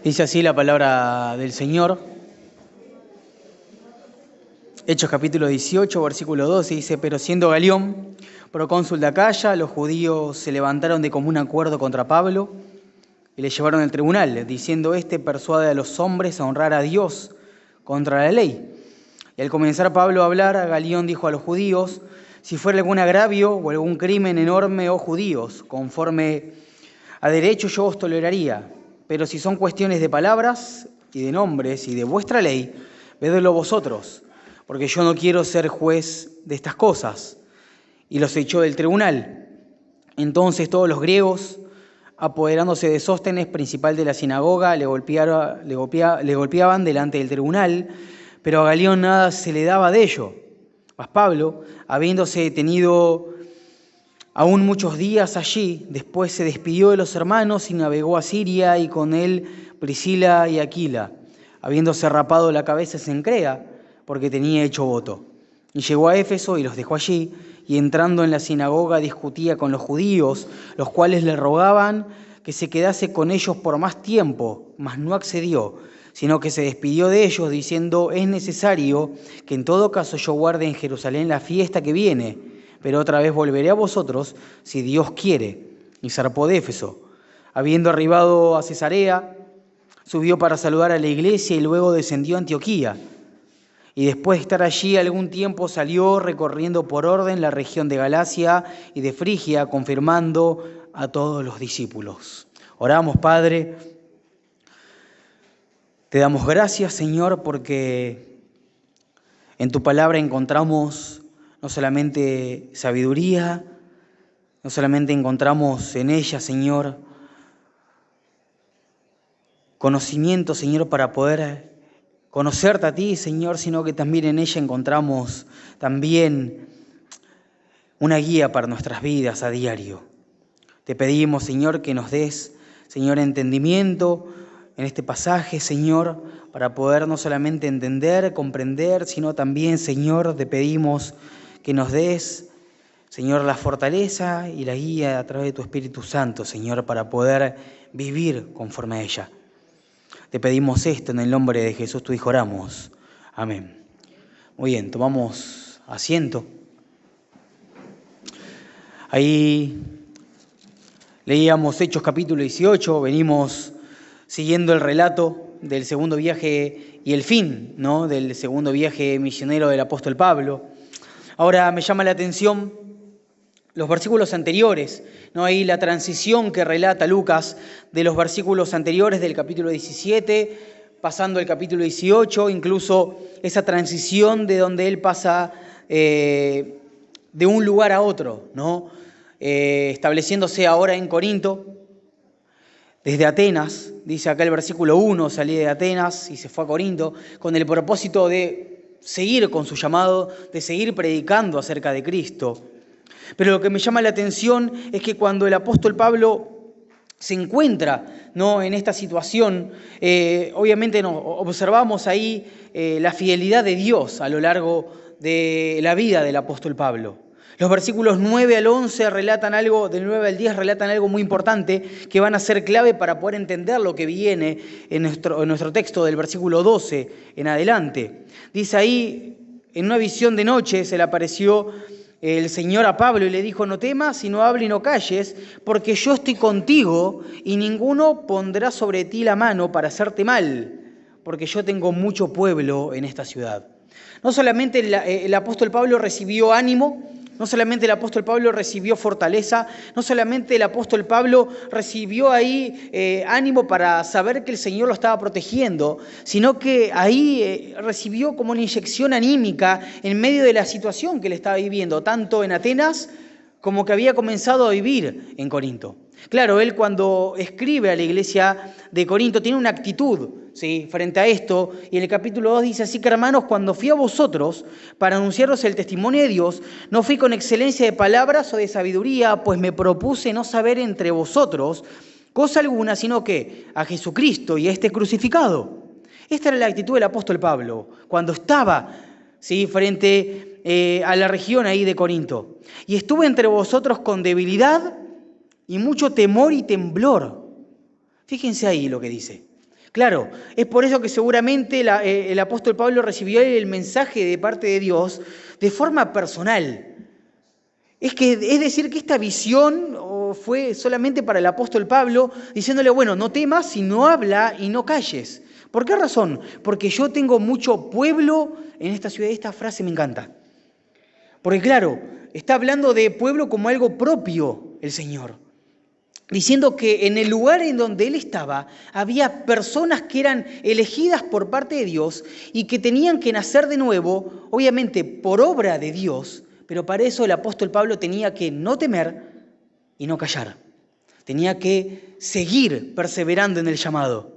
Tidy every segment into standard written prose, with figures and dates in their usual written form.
Dice así la palabra del Señor. Hechos capítulo 18, versículo 12, dice: pero siendo Galión procónsul de Acaya, los judíos se levantaron de común acuerdo contra Pablo y le llevaron al tribunal, diciendo: este persuade a los hombres a honrar a Dios contra la ley. Y al comenzar Pablo a hablar, Galión dijo a los judíos: si fuera algún agravio o algún crimen enorme, oh judíos, conforme a derecho yo os toleraría, pero si son cuestiones de palabras y de nombres y de vuestra ley, vedlo vosotros, porque yo no quiero ser juez de estas cosas. Y los echó del tribunal. Entonces todos los griegos, apoderándose de Sóstenes, principal de la sinagoga, le golpeaban delante del tribunal, pero a Galión nada se le daba de ello. Mas Pablo, habiéndose tenido aún muchos días allí, después se despidió de los hermanos y navegó a Siria, y con él Priscila y Aquila, habiéndose rapado la cabeza en Cencrea, porque tenía hecho voto. Y llegó a Éfeso y los dejó allí, y entrando en la sinagoga discutía con los judíos, los cuales le rogaban que se quedase con ellos por más tiempo, mas no accedió, sino que se despidió de ellos diciendo: es necesario que en todo caso yo guarde en Jerusalén la fiesta que viene, pero otra vez volveré a vosotros si Dios quiere. Y zarpó de Éfeso. Habiendo arribado a Cesarea, subió para saludar a la iglesia y luego descendió a Antioquía. Y después de estar allí algún tiempo salió recorriendo por orden la región de Galacia y de Frigia, confirmando a todos los discípulos. Oramos, Padre. Te damos gracias, Señor, porque en tu palabra encontramos no solamente sabiduría, no solamente encontramos en ella, Señor, conocimiento, Señor, para poder conocerte a ti, Señor, sino que también en ella encontramos también una guía para nuestras vidas a diario. Te pedimos, Señor, que nos des, Señor, entendimiento en este pasaje, Señor, para poder no solamente entender, comprender, sino también, Señor, te pedimos que nos des, Señor, la fortaleza y la guía a través de tu Espíritu Santo, Señor, para poder vivir conforme a ella. Te pedimos esto en el nombre de Jesús, tu Hijo, oramos. Amén. Muy bien, tomamos asiento. Ahí leíamos Hechos capítulo 18, venimos siguiendo el relato del segundo viaje y el fin, ¿no?, del segundo viaje misionero del apóstol Pablo. Ahora me llama la atención los versículos anteriores, ¿no? Ahí la transición que relata Lucas de los versículos anteriores del capítulo 17, pasando al capítulo 18, incluso esa transición de donde él pasa de un lugar a otro, ¿no? Estableciéndose ahora en Corinto, desde Atenas, dice acá el versículo 1, salí de Atenas y se fue a Corinto, con el propósito de seguir con su llamado, de seguir predicando acerca de Cristo. Pero lo que me llama la atención es que cuando el apóstol Pablo se encuentra, ¿no?, en esta situación, obviamente observamos ahí la fidelidad de Dios a lo largo de la vida del apóstol Pablo. Los versículos 9 al 11 relatan algo, del 9 al 10 relatan algo muy importante que van a ser clave para poder entender lo que viene en nuestro texto del versículo 12 en adelante. Dice ahí: en una visión de noche se le apareció el Señor a Pablo y le dijo: no temas y no hables y no calles, porque yo estoy contigo y ninguno pondrá sobre ti la mano para hacerte mal, porque yo tengo mucho pueblo en esta ciudad. No solamente el apóstol Pablo recibió ánimo, no solamente el apóstol Pablo recibió fortaleza, no solamente el apóstol Pablo recibió ahí ánimo para saber que el Señor lo estaba protegiendo, sino que ahí recibió como una inyección anímica en medio de la situación que él estaba viviendo, tanto en Atenas como que había comenzado a vivir en Corinto. Claro, él cuando escribe a la iglesia de Corinto tiene una actitud, ¿sí?, frente a esto, y en el capítulo 2 dice: así que, hermanos, cuando fui a vosotros para anunciaros el testimonio de Dios, no fui con excelencia de palabras o de sabiduría, pues me propuse no saber entre vosotros cosa alguna, sino que a Jesucristo y a este crucificado. Esta era la actitud del apóstol Pablo cuando estaba, ¿sí?, frente a la región ahí de Corinto. Y estuve entre vosotros con debilidad y mucho temor y temblor. Fíjense ahí lo que dice. Claro, es por eso que seguramente el apóstol Pablo recibió el mensaje de parte de Dios de forma personal. Es decir, que esta visión fue solamente para el apóstol Pablo, diciéndole, bueno, no temas, sino habla y no calles. ¿Por qué razón? Porque yo tengo mucho pueblo en esta ciudad. Esta frase me encanta. Porque claro, está hablando de pueblo como algo propio el Señor. Diciendo que en el lugar en donde él estaba había personas que eran elegidas por parte de Dios y que tenían que nacer de nuevo, obviamente por obra de Dios, pero para eso el apóstol Pablo tenía que no temer y no callar. Tenía que seguir perseverando en el llamado.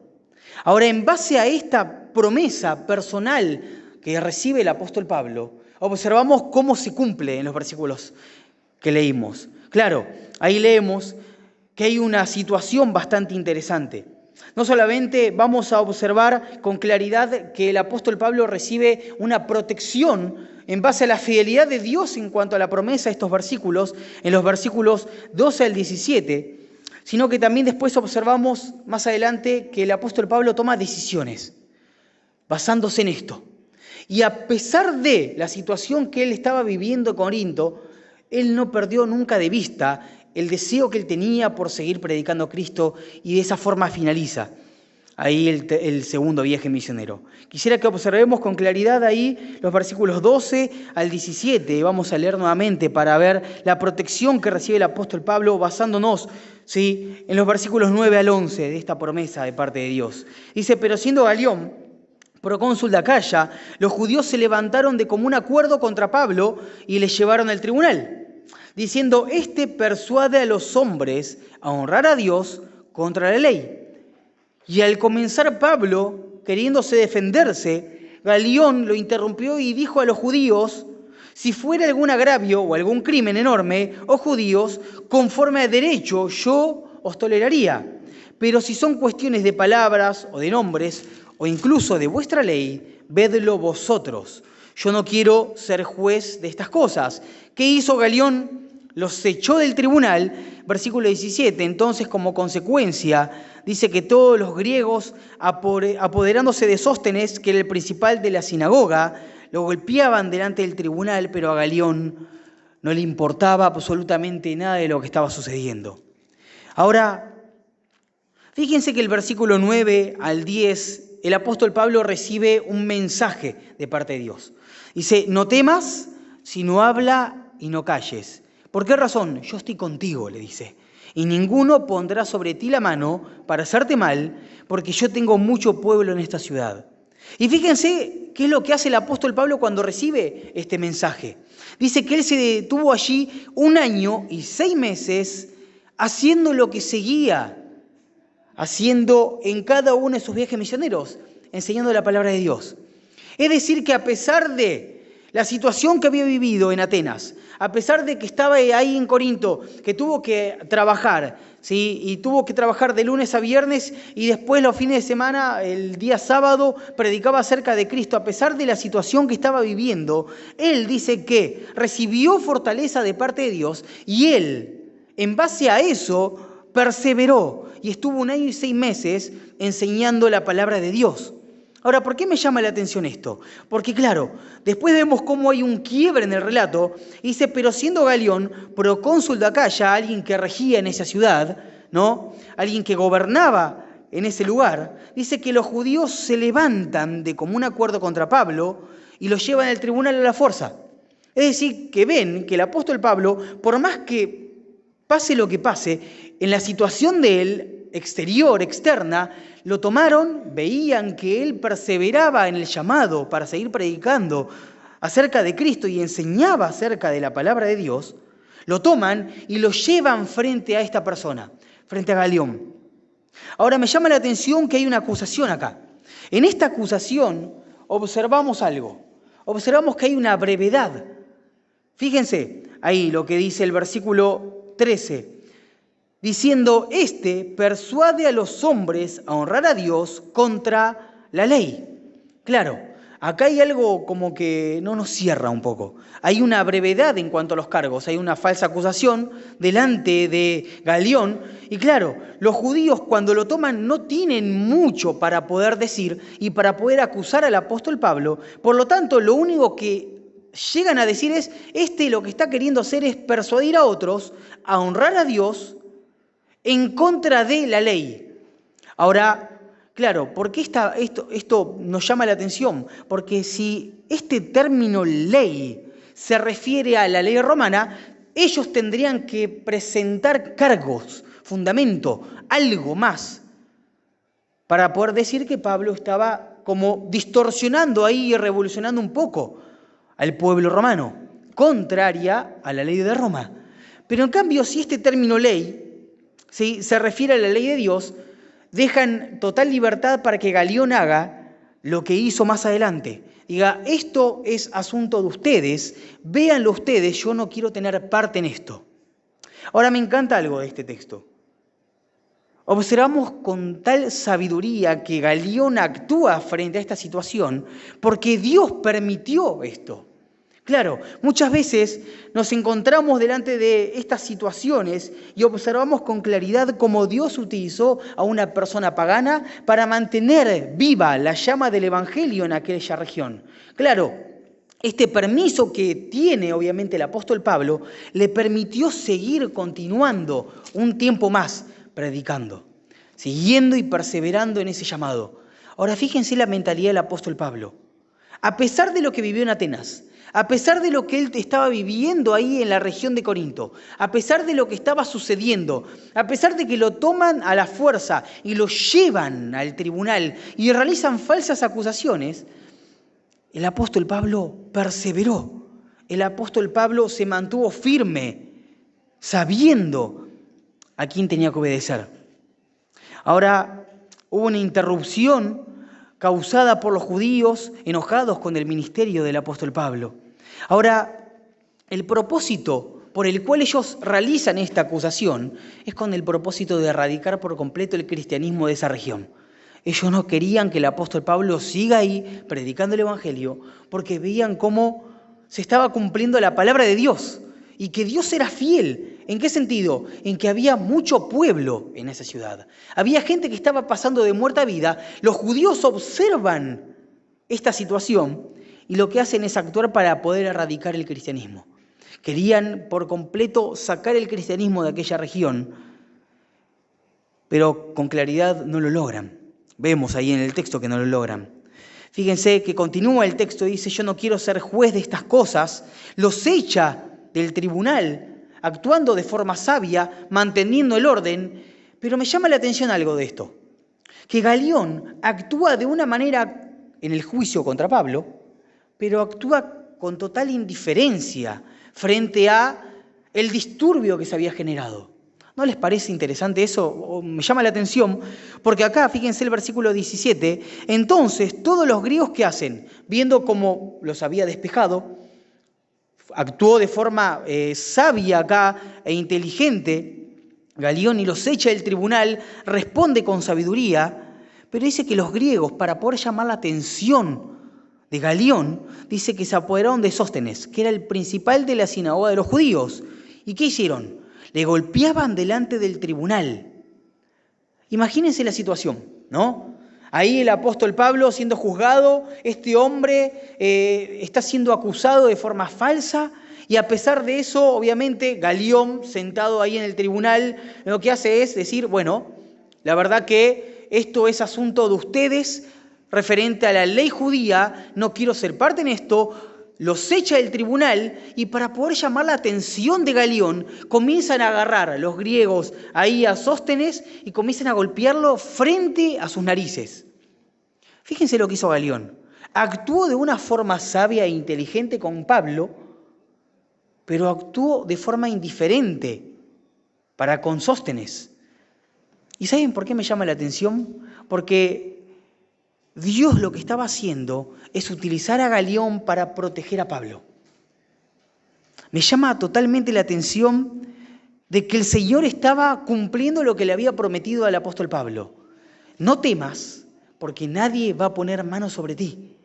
Ahora, en base a esta promesa personal que recibe el apóstol Pablo, observamos cómo se cumple en los versículos que leímos. Claro, ahí leemos que hay una situación bastante interesante. No solamente vamos a observar con claridad que el apóstol Pablo recibe una protección en base a la fidelidad de Dios en cuanto a la promesa de estos versículos, en los versículos 12 al 17, sino que también después observamos más adelante que el apóstol Pablo toma decisiones basándose en esto. Y a pesar de la situación que él estaba viviendo en Corinto, él no perdió nunca de vista el deseo que él tenía por seguir predicando a Cristo, y de esa forma finaliza ahí el segundo viaje misionero. Quisiera que observemos con claridad ahí los versículos 12 al 17. Vamos a leer nuevamente para ver la protección que recibe el apóstol Pablo basándonos, ¿sí?, en los versículos 9 al 11 de esta promesa de parte de Dios. Dice, pero siendo Galión procónsul de Acaya, los judíos se levantaron de común acuerdo contra Pablo y le llevaron al tribunal, diciendo, este persuade a los hombres a honrar a Dios contra la ley. Y al comenzar Pablo, queriéndose defenderse, Galión lo interrumpió y dijo a los judíos, si fuera algún agravio o algún crimen enorme, oh judíos, conforme a derecho yo os toleraría. Pero si son cuestiones de palabras o de nombres, o incluso de vuestra ley, vedlo vosotros. Yo no quiero ser juez de estas cosas. ¿Qué hizo Galión? Los echó del tribunal, versículo 17. Entonces, como consecuencia, dice que todos los griegos, apoderándose de Sóstenes, que era el principal de la sinagoga, lo golpeaban delante del tribunal, pero a Galión no le importaba absolutamente nada de lo que estaba sucediendo. Ahora, fíjense que el versículo 9 al 10, el apóstol Pablo recibe un mensaje de parte de Dios. Dice, no temas, sino habla y no calles. ¿Por qué razón? Yo estoy contigo, le dice. Y ninguno pondrá sobre ti la mano para hacerte mal, porque yo tengo mucho pueblo en esta ciudad. Y fíjense qué es lo que hace el apóstol Pablo cuando recibe este mensaje. Dice que él se detuvo allí 1 año y 6 meses haciendo lo que seguía haciendo en cada uno de sus viajes misioneros, enseñando la palabra de Dios. Es decir, que a pesar de la situación que había vivido en Atenas, a pesar de que estaba ahí en Corinto, que tuvo que trabajar, ¿sí?, y tuvo que trabajar de lunes a viernes y después los fines de semana, el día sábado, predicaba acerca de Cristo, a pesar de la situación que estaba viviendo, él dice que recibió fortaleza de parte de Dios y él, en base a eso, perseveró y estuvo 1 año y 6 meses enseñando la palabra de Dios. Ahora, ¿por qué me llama la atención esto? Porque claro, después vemos cómo hay un quiebre en el relato. Dice, pero siendo Galión procónsul de Acaya, alguien que regía en esa ciudad, ¿no?, alguien que gobernaba en ese lugar, dice que los judíos se levantan de común acuerdo contra Pablo y lo llevan al tribunal a la fuerza. Es decir, que ven que el apóstol Pablo, por más que pase lo que pase, en la situación de él, exterior, externa, lo tomaron, veían que él perseveraba en el llamado para seguir predicando acerca de Cristo y enseñaba acerca de la palabra de Dios, lo toman y lo llevan frente a esta persona, frente a Galión. Ahora me llama la atención que hay una acusación acá. En esta acusación observamos algo, observamos que hay una brevedad. Fíjense ahí lo que dice el versículo 13. Diciendo, este persuade a los hombres a honrar a Dios contra la ley. Claro, acá hay algo como que no nos cierra un poco. Hay una brevedad en cuanto a los cargos, hay una falsa acusación delante de Galión. Y claro, los judíos cuando lo toman no tienen mucho para poder decir y para poder acusar al apóstol Pablo. Por lo tanto, lo único que llegan a decir es, lo que está queriendo hacer es persuadir a otros a honrar a Dios en contra de la ley. Ahora, claro, ¿por qué esto nos llama la atención? Porque si este término ley se refiere a la ley romana, ellos tendrían que presentar cargos, fundamento, algo más, para poder decir que Pablo estaba como distorsionando ahí y revolucionando un poco al pueblo romano, contraria a la ley de Roma. Pero en cambio, si este término ley se refiere a la ley de Dios, dejan total libertad para que Galión haga lo que hizo más adelante. Diga, esto es asunto de ustedes, véanlo ustedes, yo no quiero tener parte en esto. Ahora me encanta algo de este texto. Observamos con tal sabiduría que Galión actúa frente a esta situación porque Dios permitió esto. Claro, muchas veces nos encontramos delante de estas situaciones y observamos con claridad cómo Dios utilizó a una persona pagana para mantener viva la llama del Evangelio en aquella región. Claro, este permiso que tiene obviamente el apóstol Pablo le permitió seguir continuando un tiempo más predicando, siguiendo y perseverando en ese llamado. Ahora fíjense la mentalidad del apóstol Pablo. A pesar de lo que vivió en Atenas, a pesar de lo que él estaba viviendo ahí en la región de Corinto, a pesar de lo que estaba sucediendo, a pesar de que lo toman a la fuerza y lo llevan al tribunal y realizan falsas acusaciones, el apóstol Pablo perseveró. El apóstol Pablo se mantuvo firme, sabiendo a quién tenía que obedecer. Ahora, hubo una interrupción causada por los judíos enojados con el ministerio del apóstol Pablo. Ahora, el propósito por el cual ellos realizan esta acusación es con el propósito de erradicar por completo el cristianismo de esa región. Ellos no querían que el apóstol Pablo siga ahí predicando el evangelio porque veían cómo se estaba cumpliendo la palabra de Dios y que Dios era fiel. ¿En qué sentido? En que había mucho pueblo en esa ciudad. Había gente que estaba pasando de muerte a vida. Los judíos observan esta situación y lo que hacen es actuar para poder erradicar el cristianismo. Querían por completo sacar el cristianismo de aquella región, pero con claridad no lo logran. Vemos ahí en el texto que no lo logran. Fíjense que continúa el texto y dice, yo no quiero ser juez de estas cosas. Los echa del tribunal, actuando de forma sabia, manteniendo el orden, pero me llama la atención algo de esto, que Galión actúa de una manera en el juicio contra Pablo, pero actúa con total indiferencia frente a el disturbio que se había generado. ¿No les parece interesante eso? O me llama la atención, porque acá, fíjense el versículo 17, entonces todos los griegos que hacen, viendo cómo los había despejado, actuó de forma sabia acá e inteligente, Galión, y los echa del tribunal, responde con sabiduría, pero dice que los griegos, para poder llamar la atención de Galión, dice que se apoderaron de Sóstenes, que era el principal de la sinagoga de los judíos. ¿Y qué hicieron? Le golpeaban delante del tribunal. Imagínense la situación, ¿no? Ahí el apóstol Pablo siendo juzgado, este hombre está siendo acusado de forma falsa y a pesar de eso, obviamente, Galión, sentado ahí en el tribunal, lo que hace es decir, bueno, la verdad que esto es asunto de ustedes referente a la ley judía, no quiero ser parte en esto, los echa del tribunal y para poder llamar la atención de Galión comienzan a agarrar a los griegos ahí a Sóstenes y comienzan a golpearlo frente a sus narices. Fíjense lo que hizo Galión. Actuó de una forma sabia e inteligente con Pablo, pero actuó de forma indiferente para con Sóstenes. ¿Y saben por qué me llama la atención? Porque Dios lo que estaba haciendo es utilizar a Galión para proteger a Pablo. Me llama totalmente la atención de que el Señor estaba cumpliendo lo que le había prometido al apóstol Pablo. No temas, porque nadie va a poner mano sobre ti.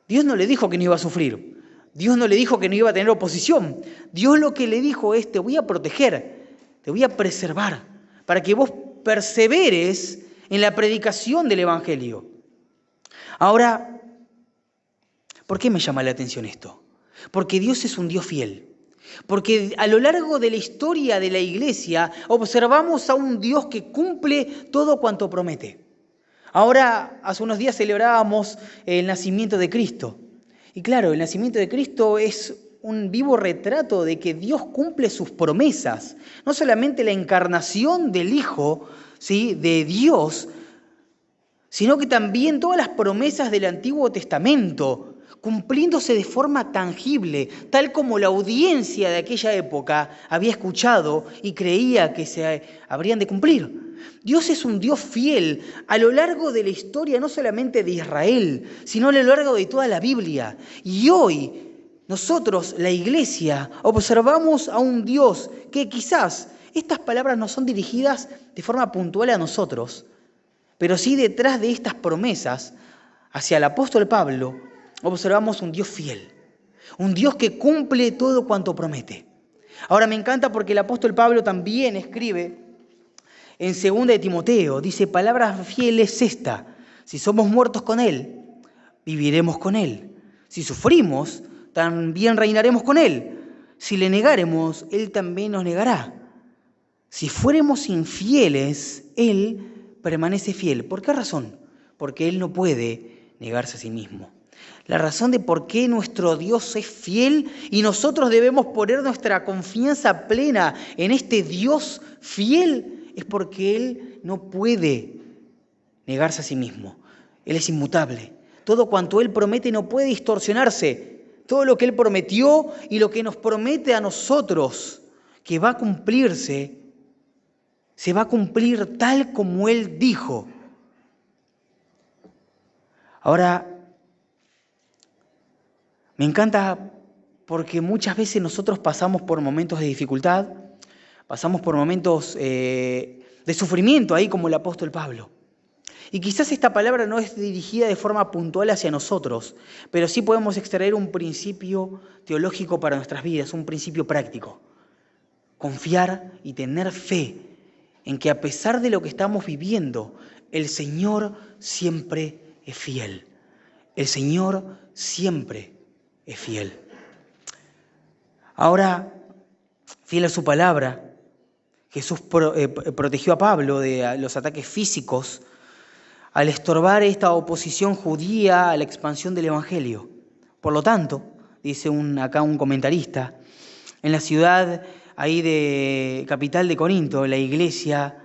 Dios no le dijo que no iba a sufrir. Dios no le dijo que no iba a tener oposición. Dios lo que le dijo es: te voy a proteger, te voy a preservar, para que vos perseveres en la predicación del Evangelio. Ahora, ¿por qué me llama la atención esto? Porque Dios es un Dios fiel. Porque a lo largo de la historia de la Iglesia observamos a un Dios que cumple todo cuanto promete. Ahora, hace unos días celebrábamos el nacimiento de Cristo. Y claro, el nacimiento de Cristo es un vivo retrato de que Dios cumple sus promesas. No solamente la encarnación del Hijo, ¿sí?, de Dios, sino que también todas las promesas del Antiguo Testamento, cumpliéndose de forma tangible, tal como la audiencia de aquella época había escuchado y creía que se habrían de cumplir. Dios es un Dios fiel a lo largo de la historia, no solamente de Israel, sino a lo largo de toda la Biblia. Y hoy nosotros, la Iglesia, observamos a un Dios que quizás estas palabras no son dirigidas de forma puntual a nosotros, pero sí detrás de estas promesas, hacia el apóstol Pablo, observamos un Dios fiel, un Dios que cumple todo cuanto promete. Ahora me encanta porque el apóstol Pablo también escribe en 2 de Timoteo, dice: palabra fiel es esta: si somos muertos con Él, viviremos con Él. Si sufrimos, también reinaremos con Él. Si le negáremos, Él también nos negará. Si fuéramos infieles, Él permanece fiel. ¿Por qué razón? Porque Él no puede negarse a sí mismo. La razón de por qué nuestro Dios es fiel y nosotros debemos poner nuestra confianza plena en este Dios fiel es porque Él no puede negarse a sí mismo. Él es inmutable. Todo cuanto Él promete no puede distorsionarse. Todo lo que Él prometió y lo que nos promete a nosotros que va a cumplirse, se va a cumplir tal como Él dijo. Ahora, me encanta porque muchas veces nosotros pasamos por momentos de dificultad, pasamos por momentos de sufrimiento, ahí como el apóstol Pablo. Y quizás esta palabra no es dirigida de forma puntual hacia nosotros, pero sí podemos extraer un principio teológico para nuestras vidas, un principio práctico. Confiar y tener fe en que a pesar de lo que estamos viviendo, el Señor siempre es fiel. El Señor siempre es fiel. Ahora, fiel a su palabra, Jesús protegió a Pablo de los ataques físicos al estorbar esta oposición judía a la expansión del Evangelio. Por lo tanto, dice acá un comentarista, en la ciudad ahí de capital de Corinto, la iglesia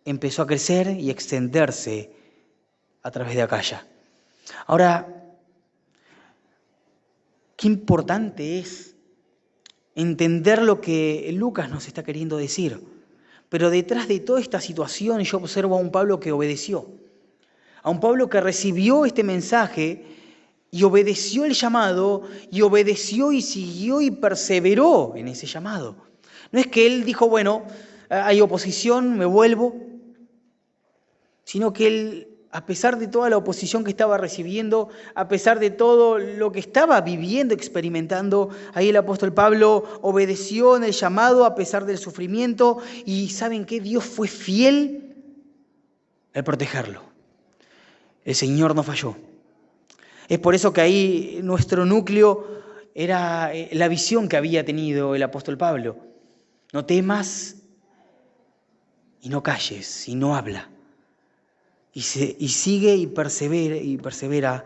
empezó a crecer y extenderse a través de Acaya. Ahora, qué importante es entender lo que Lucas nos está queriendo decir. Pero detrás de toda esta situación yo observo a un Pablo que obedeció. A un Pablo que recibió este mensaje y obedeció el llamado, y obedeció y siguió y perseveró en ese llamado. No es que él dijo, bueno, hay oposición, me vuelvo, sino que él, a pesar de toda la oposición que estaba recibiendo, a pesar de todo lo que estaba viviendo, experimentando, ahí el apóstol Pablo obedeció en el llamado a pesar del sufrimiento, y ¿saben qué? Dios fue fiel al protegerlo. El Señor no falló. Es por eso que ahí nuestro núcleo era la visión que había tenido el apóstol Pablo. No temas y no calles y no habla. Y sigue y persevera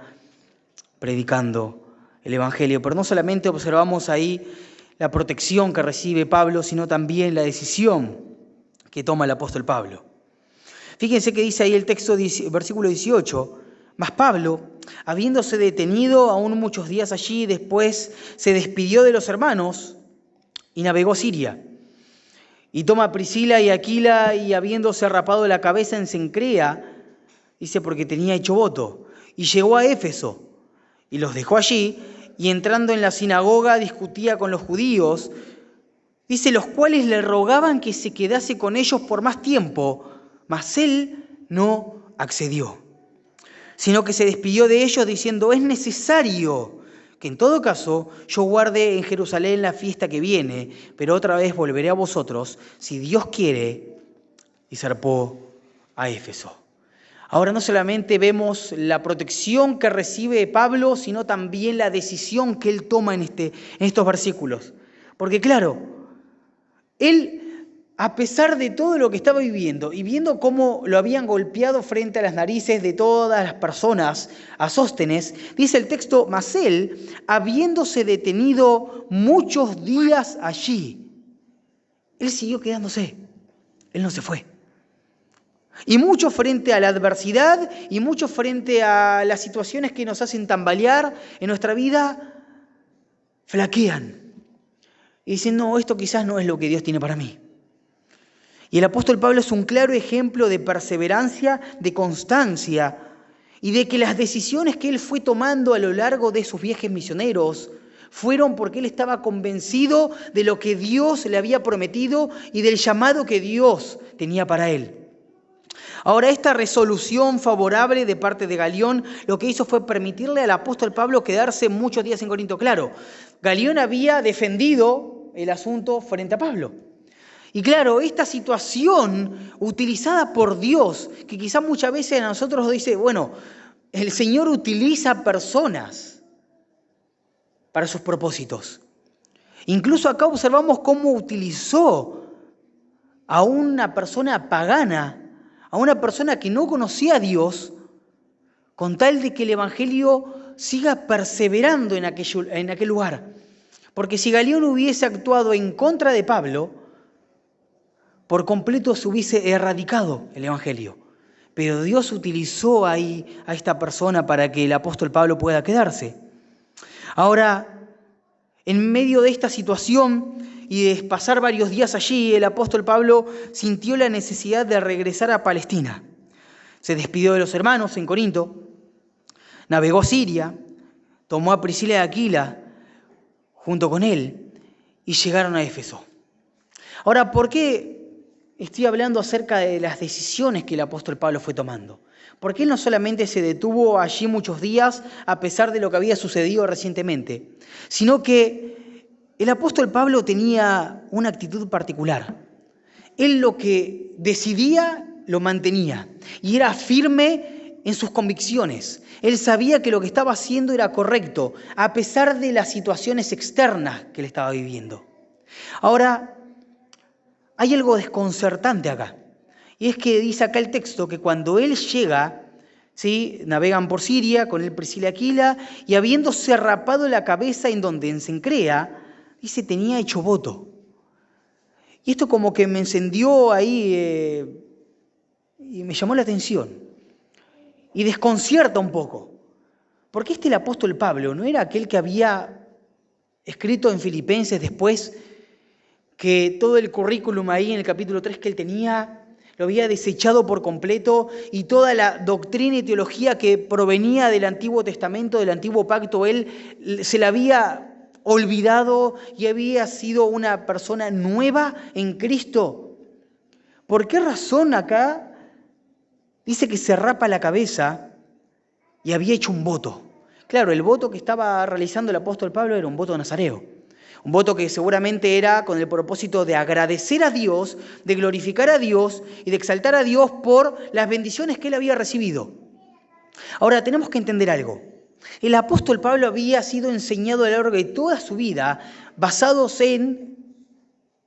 predicando el Evangelio. Pero no solamente observamos ahí la protección que recibe Pablo, sino también la decisión que toma el apóstol Pablo. Fíjense que dice ahí el texto, versículo 18, mas Pablo, habiéndose detenido aún muchos días allí, después se despidió de los hermanos y navegó a Siria. Y toma a Priscila y Aquila, y habiéndose rapado la cabeza en Cencrea, dice porque tenía hecho voto, y llegó a Éfeso, y los dejó allí, y entrando en la sinagoga discutía con los judíos, dice, los cuales le rogaban que se quedase con ellos por más tiempo, mas él no accedió. sino que se despidió de ellos diciendo: es necesario que en todo caso yo guarde en Jerusalén la fiesta que viene, pero otra vez volveré a vosotros, si Dios quiere, y zarpó a Éfeso. Ahora no solamente vemos la protección que recibe Pablo, sino también la decisión que él toma en estos versículos. Porque claro, él, a pesar de todo lo que estaba viviendo y viendo cómo lo habían golpeado frente a las narices de todas las personas a Sóstenes, dice el texto: mas él, habiéndose detenido muchos días allí, él siguió quedándose, él no se fue. Y mucho frente a la adversidad y mucho frente a las situaciones que nos hacen tambalear en nuestra vida, flaquean. Y dicen: no, esto quizás no es lo que Dios tiene para mí. Y el apóstol Pablo es un claro ejemplo de perseverancia, de constancia y de que las decisiones que él fue tomando a lo largo de sus viajes misioneros fueron porque él estaba convencido de lo que Dios le había prometido y del llamado que Dios tenía para él. Ahora, esta resolución favorable de parte de Galión lo que hizo fue permitirle al apóstol Pablo quedarse muchos días en Corinto. Claro, Galión había defendido el asunto frente a Pablo. Y claro, esta situación utilizada por Dios, que quizás muchas veces a nosotros nos dice: bueno, el Señor utiliza personas para sus propósitos. Incluso acá observamos cómo utilizó a una persona pagana, a una persona que no conocía a Dios, con tal de que el Evangelio siga perseverando en aquel lugar. Porque si Galión hubiese actuado en contra de Pablo, por completo se hubiese erradicado el Evangelio. Pero Dios utilizó ahí a esta persona para que el apóstol Pablo pueda quedarse. Ahora, en medio de esta situación y de pasar varios días allí, el apóstol Pablo sintió la necesidad de regresar a Palestina. Se despidió de los hermanos en Corinto, navegó Siria, tomó a Priscila y Aquila junto con él y llegaron a Éfeso. Ahora, ¿por qué estoy hablando acerca de las decisiones que el apóstol Pablo fue tomando? Porque él no solamente se detuvo allí muchos días a pesar de lo que había sucedido recientemente, sino que el apóstol Pablo tenía una actitud particular. Él lo que decidía lo mantenía y era firme en sus convicciones. Él sabía que lo que estaba haciendo era correcto, a pesar de las situaciones externas que él estaba viviendo. Ahora, hay algo desconcertante acá. Y es que dice acá el texto que cuando él llega, ¿sí?, navegan por Siria con él Priscila y Aquila, y habiéndose rapado la cabeza en donde en Cencrea, dice, tenía hecho voto. Y esto como que me encendió ahí y me llamó la atención. Y desconcierta un poco. Porque el apóstol Pablo no era aquel que había escrito en Filipenses después que todo el currículum ahí en el capítulo 3 que él tenía lo había desechado por completo y toda la doctrina y teología que provenía del Antiguo Testamento, del Antiguo Pacto, él se la había olvidado y había sido una persona nueva en Cristo. ¿Por qué razón acá dice que se rapa la cabeza y había hecho un voto? Claro, el voto que estaba realizando el apóstol Pablo era un voto nazareo. Un voto que seguramente era con el propósito de agradecer a Dios, de glorificar a Dios y de exaltar a Dios por las bendiciones que él había recibido. Ahora, tenemos que entender algo. El apóstol Pablo había sido enseñado a lo largo de toda su vida basados en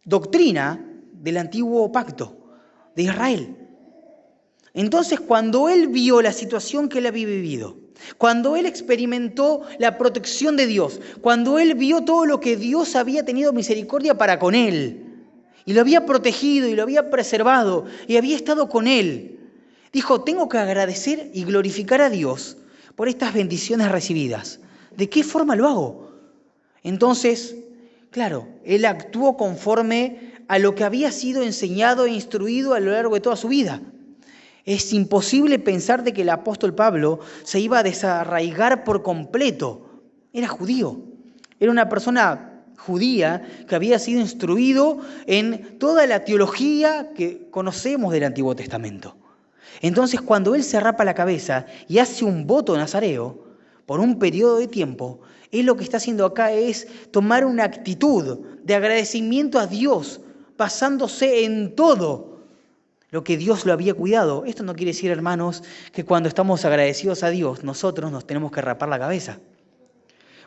doctrina del antiguo pacto de Israel. Entonces, cuando él vio la situación que él había vivido, cuando él experimentó la protección de Dios, cuando él vio todo lo que Dios había tenido misericordia para con él, y lo había protegido y lo había preservado y había estado con él, dijo, tengo que agradecer y glorificar a Dios por estas bendiciones recibidas. ¿De qué forma lo hago? Entonces, claro, él actuó conforme a lo que había sido enseñado e instruido a lo largo de toda su vida. Es imposible pensar de que el apóstol Pablo se iba a desarraigar por completo. Era judío, era una persona judía que había sido instruido en toda la teología que conocemos del Antiguo Testamento. Entonces, cuando él se rapa la cabeza y hace un voto nazareo por un periodo de tiempo, él lo que está haciendo acá es tomar una actitud de agradecimiento a Dios, basándose en todo lo que Dios lo había cuidado. Esto no quiere decir, hermanos, que cuando estamos agradecidos a Dios, nosotros nos tenemos que rapar la cabeza.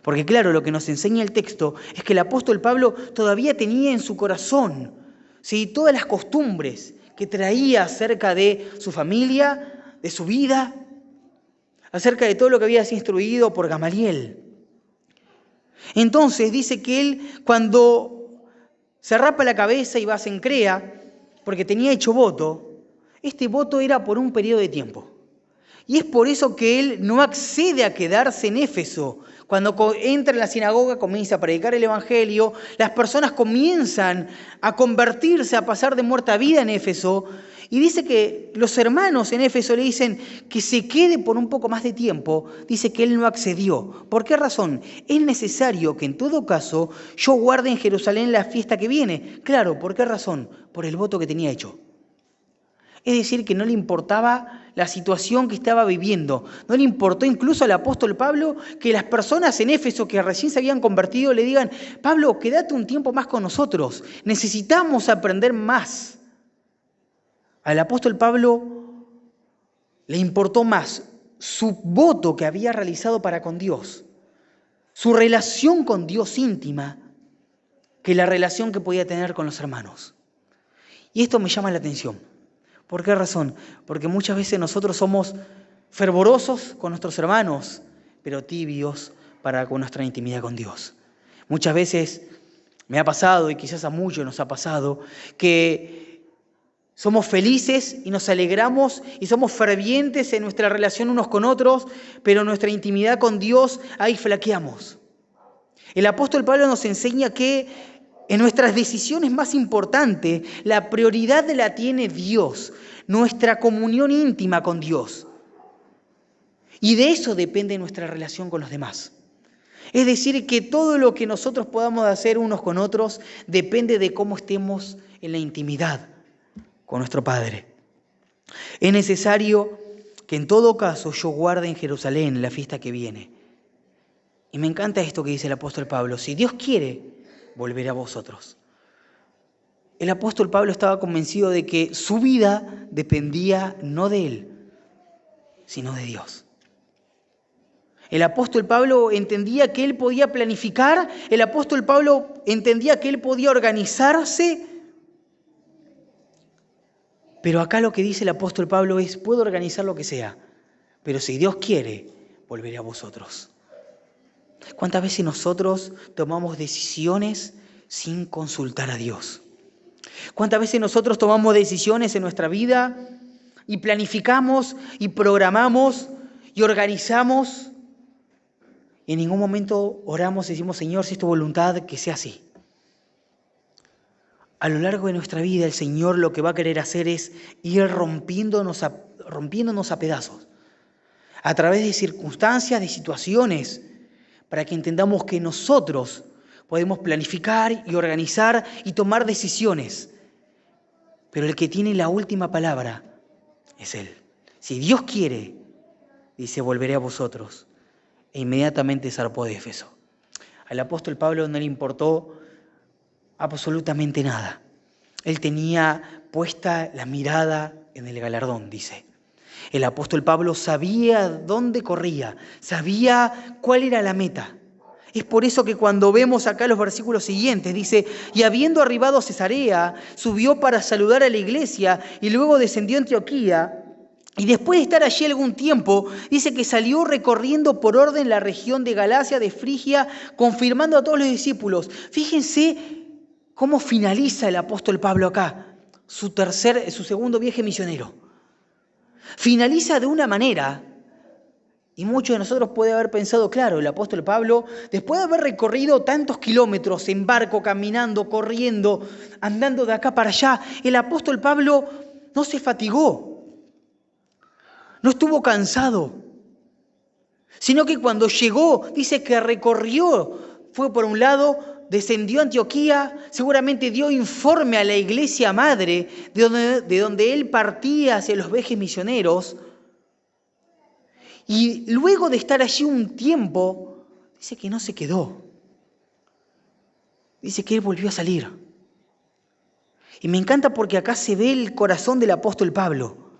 Porque claro, lo que nos enseña el texto es que el apóstol Pablo todavía tenía en su corazón, ¿sí?, todas las costumbres que traía acerca de su familia, de su vida, acerca de todo lo que había sido instruido por Gamaliel. Entonces dice que él, cuando se rapa la cabeza y va a Cencrea, porque tenía hecho voto, este voto era por un periodo de tiempo. Y es por eso que él no accede a quedarse en Éfeso. Cuando entra en la sinagoga, comienza a predicar el Evangelio, las personas comienzan a convertirse, a pasar de muerte a vida en Éfeso, y dice que los hermanos en Éfeso le dicen que se quede por un poco más de tiempo. Dice que él no accedió. ¿Por qué razón? Es necesario que en todo caso yo guarde en Jerusalén la fiesta que viene. Claro, ¿por qué razón? Por el voto que tenía hecho. Es decir, que no le importaba la situación que estaba viviendo. No le importó incluso al apóstol Pablo que las personas en Éfeso que recién se habían convertido le digan: Pablo, quédate un tiempo más con nosotros. Necesitamos aprender más. Al apóstol Pablo le importó más su voto que había realizado para con Dios, su relación con Dios íntima, que la relación que podía tener con los hermanos. Y esto me llama la atención. ¿Por qué razón? Porque muchas veces nosotros somos fervorosos con nuestros hermanos, pero tibios con nuestra intimidad con Dios. Muchas veces me ha pasado, y quizás a muchos nos ha pasado, que somos felices y nos alegramos y somos fervientes en nuestra relación unos con otros, pero en nuestra intimidad con Dios ahí flaqueamos. El apóstol Pablo nos enseña que en nuestras decisiones más importantes, la prioridad la tiene Dios, nuestra comunión íntima con Dios. Y de eso depende nuestra relación con los demás. Es decir, que todo lo que nosotros podamos hacer unos con otros depende de cómo estemos en la intimidad con nuestro Padre. Es necesario que en todo caso yo guarde en Jerusalén la fiesta que viene. Y me encanta esto que dice el apóstol Pablo: si Dios quiere, volveré a vosotros. El apóstol Pablo estaba convencido de que su vida dependía no de él, sino de Dios. El apóstol Pablo entendía que él podía planificar, el apóstol Pablo entendía que él podía organizarse, pero acá lo que dice el apóstol Pablo es: puedo organizar lo que sea, pero si Dios quiere, volveré a vosotros. ¿Cuántas veces nosotros tomamos decisiones sin consultar a Dios? ¿Cuántas veces nosotros tomamos decisiones en nuestra vida y planificamos y programamos y organizamos y en ningún momento oramos y decimos: Señor, si es tu voluntad, que sea así? A lo largo de nuestra vida el Señor lo que va a querer hacer es ir rompiéndonos a pedazos a través de circunstancias, de situaciones, para que entendamos que nosotros podemos planificar y organizar y tomar decisiones. Pero el que tiene la última palabra es Él. Si Dios quiere, dice: volveré a vosotros. E inmediatamente zarpó de Éfeso. Al apóstol Pablo no le importó absolutamente nada. Él tenía puesta la mirada en el galardón, dice. El apóstol Pablo sabía dónde corría, sabía cuál era la meta. Es por eso que cuando vemos acá los versículos siguientes, dice: y habiendo arribado a Cesarea, subió para saludar a la iglesia y luego descendió a Antioquía. Y después de estar allí algún tiempo, dice que salió recorriendo por orden la región de Galacia, de Frigia, confirmando a todos los discípulos. Fíjense cómo finaliza el apóstol Pablo acá, su segundo viaje misionero. Finaliza de una manera, y muchos de nosotros puede haber pensado: claro, el apóstol Pablo, después de haber recorrido tantos kilómetros en barco, caminando, corriendo, andando de acá para allá, el apóstol Pablo no se fatigó, no estuvo cansado, sino que cuando llegó, dice que recorrió, fue por un lado descendió a Antioquía, seguramente dio informe a la iglesia madre de donde él partía hacia los viajes misioneros. Y luego de estar allí un tiempo, dice que no se quedó. Dice que él volvió a salir. Y me encanta porque acá se ve el corazón del apóstol Pablo.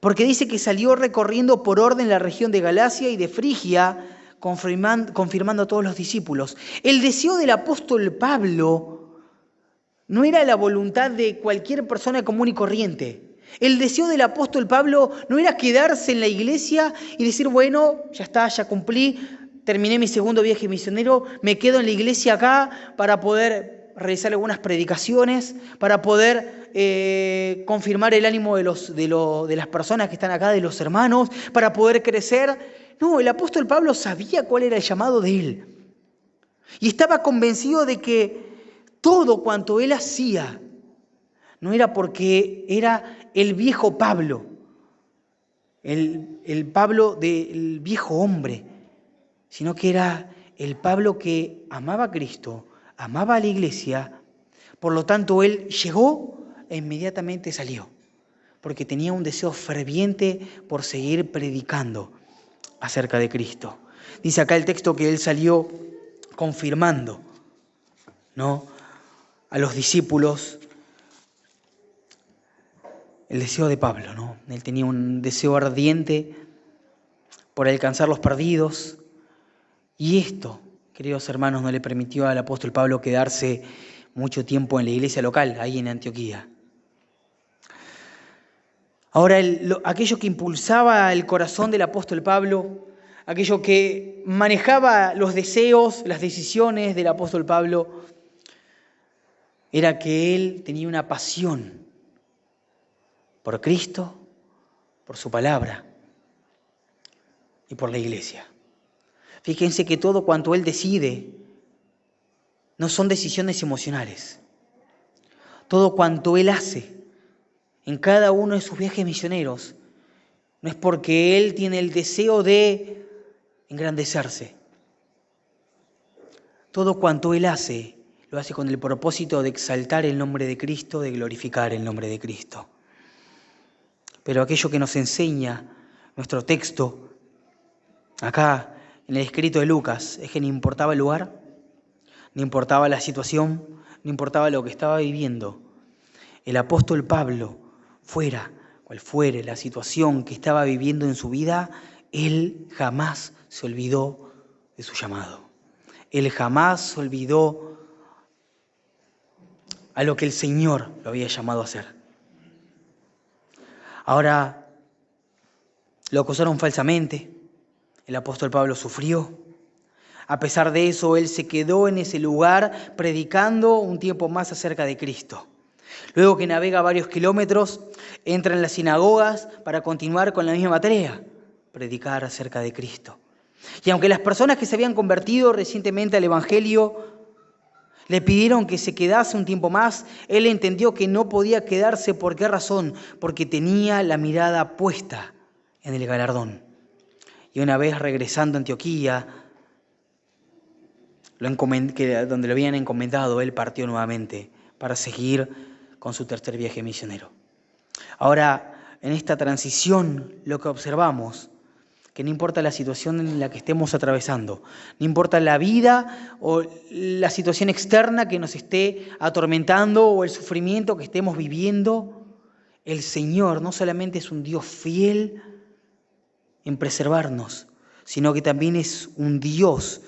Porque dice que salió recorriendo por orden la región de Galacia y de Frigia, confirmando a todos los discípulos. El deseo del apóstol Pablo no era la voluntad de cualquier persona común y corriente. El deseo del apóstol Pablo no era quedarse en la iglesia y decir, bueno, ya está, ya cumplí, terminé mi segundo viaje misionero, me quedo en la iglesia acá para poder realizar algunas predicaciones, para poder confirmar el ánimo de las personas que están acá, de los hermanos, para poder crecer. No, el apóstol Pablo sabía cuál era el llamado de él. Y estaba convencido de que todo cuanto él hacía no era porque era el viejo Pablo, el Pablo del viejo hombre, sino que era el Pablo que amaba a Cristo, amaba a la iglesia. Por lo tanto, él llegó e inmediatamente salió, porque tenía un deseo ferviente por seguir predicando acerca de Cristo. Dice acá el texto que él salió confirmando, ¿no?, a los discípulos el deseo de Pablo, ¿no? Él tenía un deseo ardiente por alcanzar los perdidos. Y esto, queridos hermanos, no le permitió al apóstol Pablo quedarse mucho tiempo en la iglesia local, ahí en Antioquía. Ahora, aquello que impulsaba el corazón del apóstol Pablo, aquello que manejaba los deseos, las decisiones del apóstol Pablo, era que él tenía una pasión por Cristo, por su palabra y por la iglesia. Fíjense que todo cuanto él decide no son decisiones emocionales. Todo cuanto él hace en cada uno de sus viajes misioneros no es porque él tiene el deseo de engrandecerse. Todo cuanto él hace, lo hace con el propósito de exaltar el nombre de Cristo, de glorificar el nombre de Cristo. Pero aquello que nos enseña nuestro texto, acá en el escrito de Lucas, es que no importaba el lugar, no importaba la situación, no importaba lo que estaba viviendo. El apóstol Pablo, fuera cual fuere la situación que estaba viviendo en su vida, él jamás se olvidó de su llamado. Él jamás se olvidó a lo que el Señor lo había llamado a hacer. Ahora, lo acusaron falsamente, el apóstol Pablo sufrió. A pesar de eso, él se quedó en ese lugar predicando un tiempo más acerca de Cristo. Luego que navega varios kilómetros, entra en las sinagogas para continuar con la misma tarea, predicar acerca de Cristo. Y aunque las personas que se habían convertido recientemente al Evangelio le pidieron que se quedase un tiempo más, él entendió que no podía quedarse. ¿Por qué razón? Porque tenía la mirada puesta en el galardón. Y una vez regresando a Antioquía, donde lo habían encomendado, él partió nuevamente para seguir con su tercer viaje misionero. Ahora, en esta transición, lo que observamos, que no importa la situación en la que estemos atravesando, no importa la vida o la situación externa que nos esté atormentando o el sufrimiento que estemos viviendo, el Señor no solamente es un Dios fiel en preservarnos, sino que también es un Dios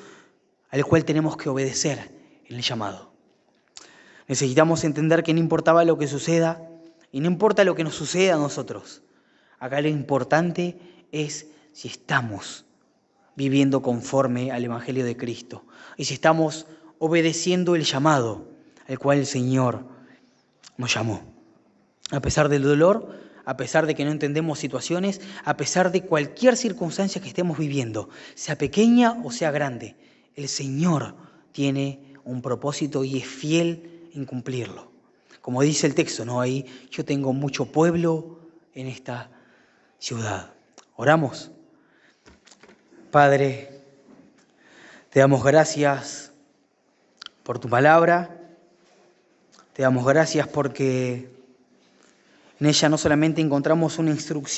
al cual tenemos que obedecer en el llamado. Necesitamos entender que no importaba lo que suceda y no importa lo que nos suceda a nosotros. Acá lo importante es si estamos viviendo conforme al Evangelio de Cristo y si estamos obedeciendo el llamado al cual el Señor nos llamó. A pesar del dolor, a pesar de que no entendemos situaciones, a pesar de cualquier circunstancia que estemos viviendo, sea pequeña o sea grande, el Señor tiene un propósito y es fiel en cumplirlo. Como dice el texto, ¿no? Ahí, yo tengo mucho pueblo en esta ciudad. Oramos. Padre, te damos gracias por tu palabra. Te damos gracias porque en ella no solamente encontramos una instrucción,